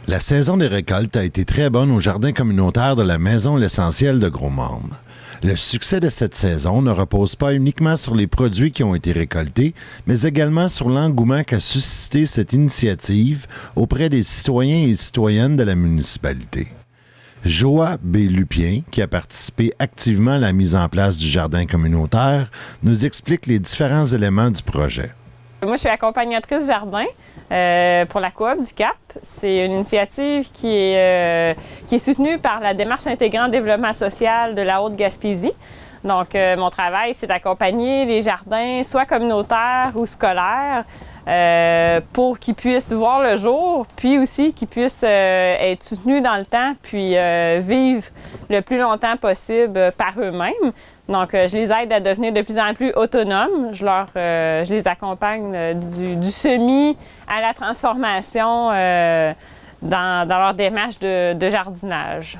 La saison des récoltes a été très bonne au jardin communautaire de la Maison L'Essentiel de Gros-Morne. Le succès de cette saison ne repose pas uniquement sur les produits qui ont été récoltés, mais également sur l'engouement qu'a suscité cette initiative auprès des citoyens et citoyennes de la municipalité. Joa B. Lupien, qui a participé activement à la mise en place du jardin communautaire, nous explique les différents éléments du projet. Moi, je suis accompagnatrice jardin pour la Coop du Cap. C'est une initiative qui est soutenue par la démarche intégrante développement social de la Haute-Gaspésie. Donc, mon travail, c'est d'accompagner les jardins, soit communautaires ou scolaires, pour qu'ils puissent voir le jour, puis aussi qu'ils puissent être soutenus dans le temps, puis vivre le plus longtemps possible par eux-mêmes. Donc, je les aide à devenir de plus en plus autonomes. Je les accompagne du semis à la transformation dans leur démarche de jardinage.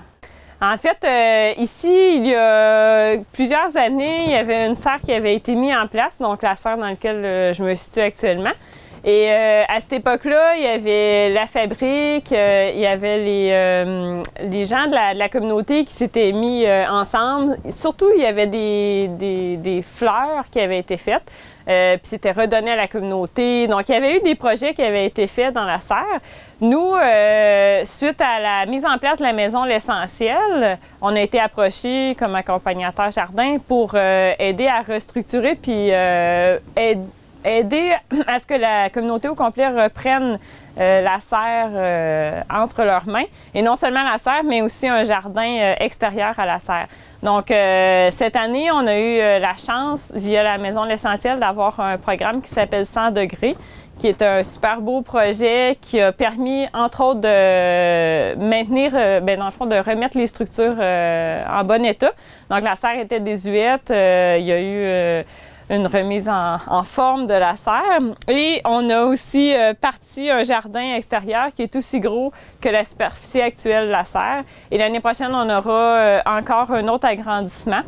En fait, ici, il y a plusieurs années, il y avait une serre qui avait été mise en place, donc la serre dans laquelle je me situe actuellement. Et à cette époque-là, il y avait la fabrique, il y avait les gens de la communauté qui s'étaient mis ensemble. Surtout, il y avait des fleurs qui avaient été faites, puis c'était redonné à la communauté. Donc, il y avait eu des projets qui avaient été faits dans la serre. Nous, suite à la mise en place de la Maison L'Essentiel, on a été approchés comme accompagnateur jardin pour aider à restructurer puis aider à ce que la communauté au complet reprenne la serre entre leurs mains. Et non seulement la serre, mais aussi un jardin extérieur à la serre. Donc, cette année, on a eu la chance, via la Maison L'Essentiel, d'avoir un programme qui s'appelle 100 degrés, qui est un super beau projet qui a permis, entre autres, de maintenir, dans le fond, de remettre les structures en bon état. Donc, la serre était désuète. Il y a eu une remise en forme de la serre. Et on a aussi parti un jardin extérieur qui est aussi gros que la superficie actuelle de la serre. Et l'année prochaine, on aura encore un autre agrandissement.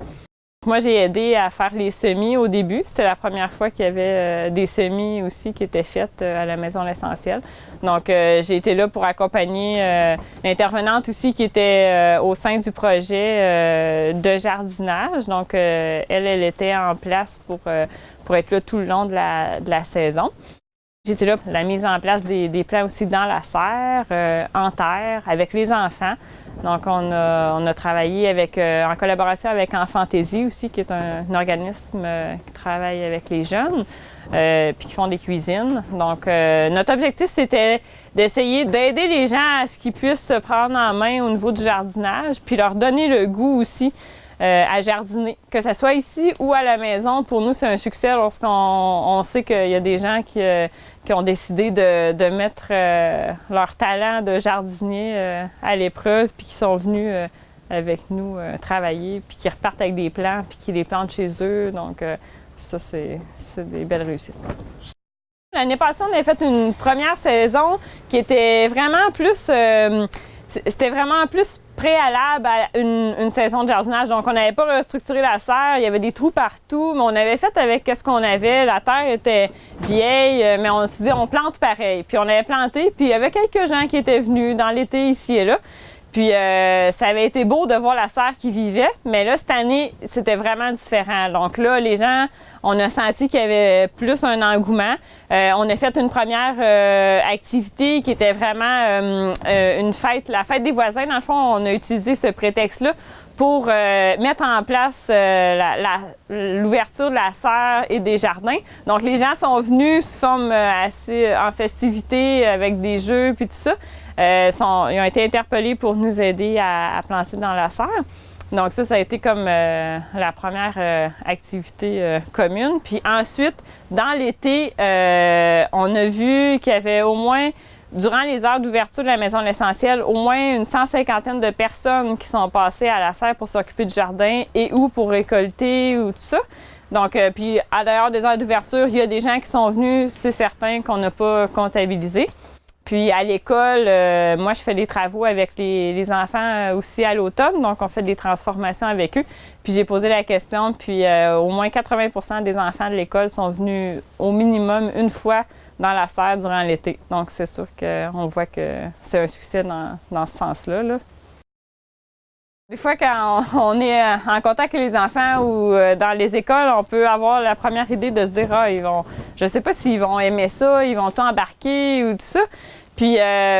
Moi, j'ai aidé à faire les semis au début. C'était la première fois qu'il y avait des semis aussi qui étaient faits à la Maison L'Essentiel. Donc, j'ai été là pour accompagner l'intervenante aussi qui était au sein du projet de jardinage. Donc, elle était en place pour être là tout le long de la saison. J'étais là pour la mise en place des plants aussi dans la serre, en terre, avec les enfants. Donc, on a travaillé en collaboration avec Enfantaisie aussi, qui est un organisme qui travaille avec les jeunes, puis qui font des cuisines. Donc, notre objectif, c'était d'essayer d'aider les gens à ce qu'ils puissent se prendre en main au niveau du jardinage, puis leur donner le goût aussi à jardiner. Que ce soit ici ou à la maison, pour nous, c'est un succès lorsqu'on sait qu'il y a des gens qui ont décidé de mettre leur talent de jardinier à l'épreuve, puis qui sont venus avec nous travailler, puis qui repartent avec des plants, puis qui les plantent chez eux. Donc, ça, c'est des belles réussites. L'année passée, on a fait une première saison qui était vraiment plus... C'était vraiment plus préalable à une saison de jardinage. Donc, on n'avait pas restructuré la serre, il y avait des trous partout, mais on avait fait avec ce qu'on avait. La terre était vieille, mais on s'est dit, on plante pareil. Puis on avait planté, puis il y avait quelques gens qui étaient venus dans l'été ici et là. Puis ça avait été beau de voir la serre qui vivait, mais là, cette année, c'était vraiment différent. Donc là, les gens, on a senti qu'il y avait plus un engouement. On a fait une première activité qui était vraiment une fête, la fête des voisins. Dans le fond, on a utilisé ce prétexte-là pour mettre en place l'ouverture de la serre et des jardins. Donc, les gens sont venus sous forme assez en festivité avec des jeux puis tout ça. Ils ont été interpellés pour nous aider à planter dans la serre. Donc ça a été comme la première activité commune. Puis ensuite, dans l'été, on a vu qu'il y avait au moins, durant les heures d'ouverture de la Maison L'Essentiel, au moins une 150aine de personnes qui sont passées à la serre pour s'occuper du jardin et ou pour récolter ou tout ça. Donc, puis à l'heure des heures d'ouverture, il y a des gens qui sont venus, c'est certain qu'on n'a pas comptabilisé. Puis à l'école, moi, je fais des travaux avec les enfants aussi à l'automne, donc on fait des transformations avec eux. Puis j'ai posé la question, puis au moins 80% des enfants de l'école sont venus au minimum une fois dans la serre durant l'été. Donc, c'est sûr qu'on voit que c'est un succès dans ce sens-là, là. Des fois, quand on est en contact avec les enfants ou dans les écoles, on peut avoir la première idée de se dire « Ah, je ne sais pas s'ils vont aimer ça, ils vont-ils embarquer ou tout ça. » Puis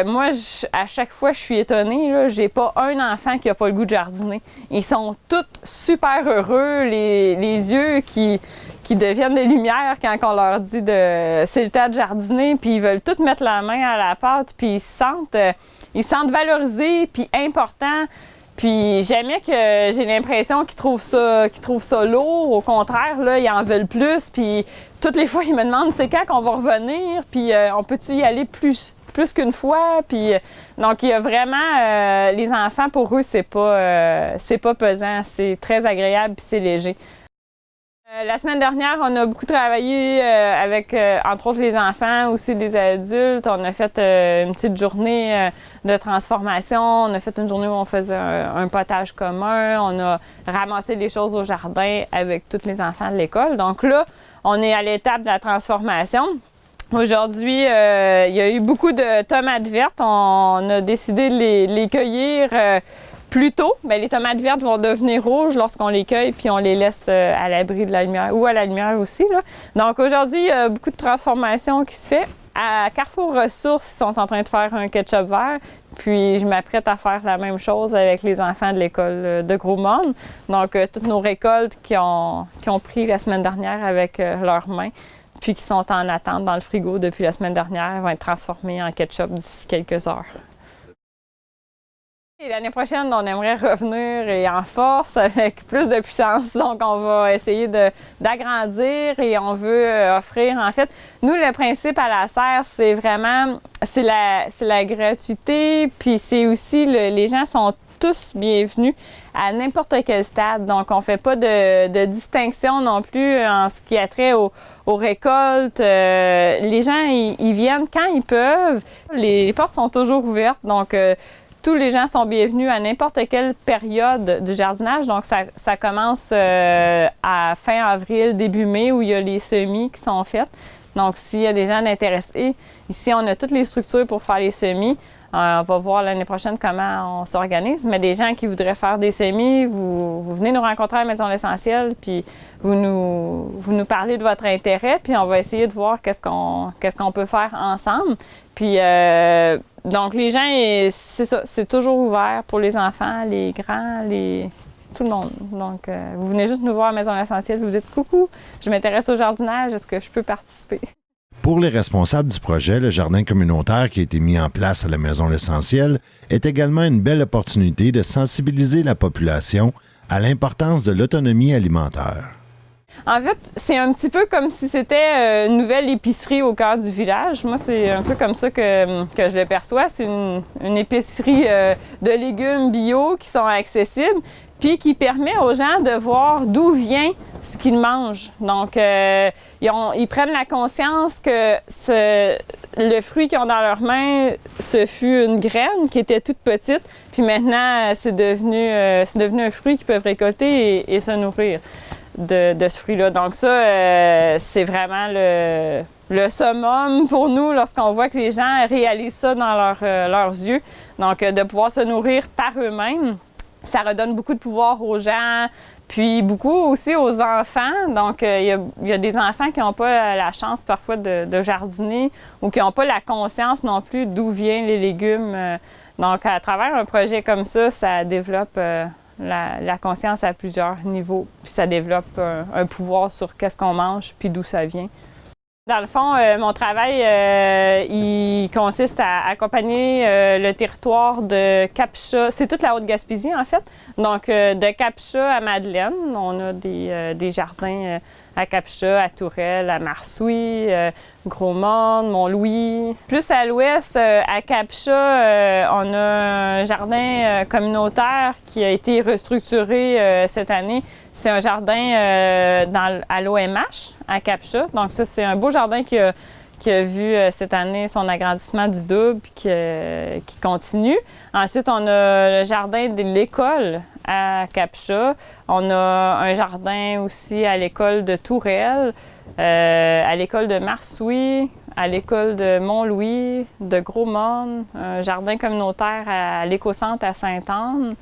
moi, à chaque fois, je suis étonnée, j'ai pas un enfant qui n'a pas le goût de jardiner. Ils sont tous super heureux, les yeux qui deviennent des lumières quand on leur dit c'est le temps de jardiner, puis ils veulent tous mettre la main à la pâte, puis ils se sentent valorisés, puis importants. Puis jamais que j'ai l'impression qu'ils trouvent ça lourd. Au contraire, là, ils en veulent plus. Puis toutes les fois, ils me demandent c'est quand qu'on va revenir, puis on peut-tu y aller plus qu'une fois. Puis donc il y a vraiment les enfants, pour eux, c'est pas pesant, c'est très agréable puis c'est léger. La semaine dernière, on a beaucoup travaillé avec, entre autres, les enfants, aussi les adultes. On a fait une petite journée de transformation. On a fait une journée où on faisait un potage commun. On a ramassé les choses au jardin avec tous les enfants de l'école. Donc là, on est à l'étape de la transformation. Aujourd'hui, il y a eu beaucoup de tomates vertes. On a décidé de les cueillir plus tôt. Bien, les tomates vertes vont devenir rouges lorsqu'on les cueille puis on les laisse à l'abri de la lumière ou à la lumière aussi, là. Donc aujourd'hui, il y a beaucoup de transformation qui se fait. À Carrefour Ressources, ils sont en train de faire un ketchup vert. Puis je m'apprête à faire la même chose avec les enfants de l'école de Gros-Morne. Donc toutes nos récoltes qui ont pris la semaine dernière avec leurs mains, puis qui sont en attente dans le frigo depuis la semaine dernière, vont être transformées en ketchup d'ici quelques heures. Et l'année prochaine, on aimerait revenir et en force avec plus de puissance. Donc, on va essayer d'agrandir et on veut offrir, en fait, nous, le principe à la serre, c'est vraiment, c'est la gratuité, puis c'est aussi, les gens sont tous bienvenus à n'importe quel stade. Donc, on ne fait pas de distinction non plus en ce qui a trait aux récoltes. Les gens, ils viennent quand ils peuvent. Les portes sont toujours ouvertes, donc tous les gens sont bienvenus à n'importe quelle période du jardinage. Donc, ça commence à fin avril, début mai, où il y a les semis qui sont faits. Donc, s'il y a des gens intéressés, ici, on a toutes les structures pour faire les semis. On va voir l'année prochaine comment on s'organise. Mais des gens qui voudraient faire des semis, vous venez nous rencontrer à la Maison L'Essentiel, puis vous nous parlez de votre intérêt, puis on va essayer de voir qu'est-ce qu'on peut faire ensemble. Puis, donc, les gens, c'est ça, c'est toujours ouvert pour les enfants, les grands, tout le monde. Donc, vous venez juste nous voir à la Maison L'Essentiel, vous dites « Coucou, je m'intéresse au jardinage, est-ce que je peux participer? » Pour les responsables du projet, le jardin communautaire qui a été mis en place à la Maison L'Essentiel est également une belle opportunité de sensibiliser la population à l'importance de l'autonomie alimentaire. En fait, c'est un petit peu comme si c'était une nouvelle épicerie au cœur du village. Moi, c'est un peu comme ça que je le perçois. C'est une épicerie de légumes bio qui sont accessibles, puis qui permet aux gens de voir d'où vient ce qu'ils mangent. Donc, ils prennent la conscience que le fruit qu'ils ont dans leurs mains, ce fut une graine qui était toute petite, puis maintenant, c'est devenu un fruit qu'ils peuvent récolter et se nourrir de ce fruit-là. Donc ça, c'est vraiment le summum pour nous lorsqu'on voit que les gens réalisent ça dans leurs yeux. Donc, de pouvoir se nourrir par eux-mêmes, ça redonne beaucoup de pouvoir aux gens, puis beaucoup aussi aux enfants. Donc, il y a des enfants qui n'ont pas la chance parfois de jardiner ou qui n'ont pas la conscience non plus d'où viennent les légumes. Donc, à travers un projet comme ça développe la conscience à plusieurs niveaux, puis ça développe un pouvoir sur qu'est-ce qu'on mange, puis d'où ça vient. Dans le fond, mon travail, il consiste à accompagner le territoire de Cap-Chat. C'est toute la Haute-Gaspésie, en fait. Donc, de Cap-Chat à Madeleine, on a des jardins à Cap-Chat, à Tourelle, à Marsouis, Gros-Morne, Mont-Louis. Plus à l'ouest, à Cap-Chat, on a un jardin communautaire qui a été restructuré cette année. C'est un jardin à l'OMH, à Cap-Chat. Donc ça, c'est un beau jardin qui a vu cette année son agrandissement du double puis qui continue. Ensuite, on a le jardin de l'école à Cap-Chat. On a un jardin aussi à l'école de Tourelle, à l'école de Marsouis, à l'école de Mont-Louis, de Gros-Morne, un jardin communautaire à l'éco-centre à Sainte-Anne,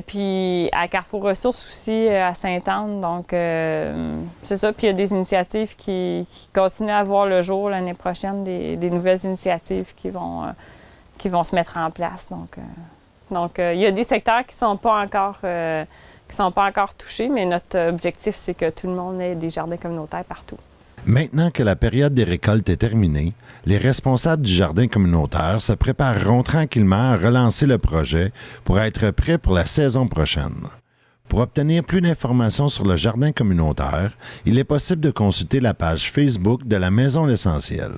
puis à Carrefour Ressources aussi à Sainte-Anne. Donc, c'est ça. Puis il y a des initiatives qui continuent à voir le jour l'année prochaine, des nouvelles initiatives qui vont se mettre en place. Donc, il y a des secteurs qui ne sont pas encore touchés, mais notre objectif, c'est que tout le monde ait des jardins communautaires partout. Maintenant que la période des récoltes est terminée, les responsables du jardin communautaire se prépareront tranquillement à relancer le projet pour être prêts pour la saison prochaine. Pour obtenir plus d'informations sur le jardin communautaire, il est possible de consulter la page Facebook de la Maison L'Essentiel.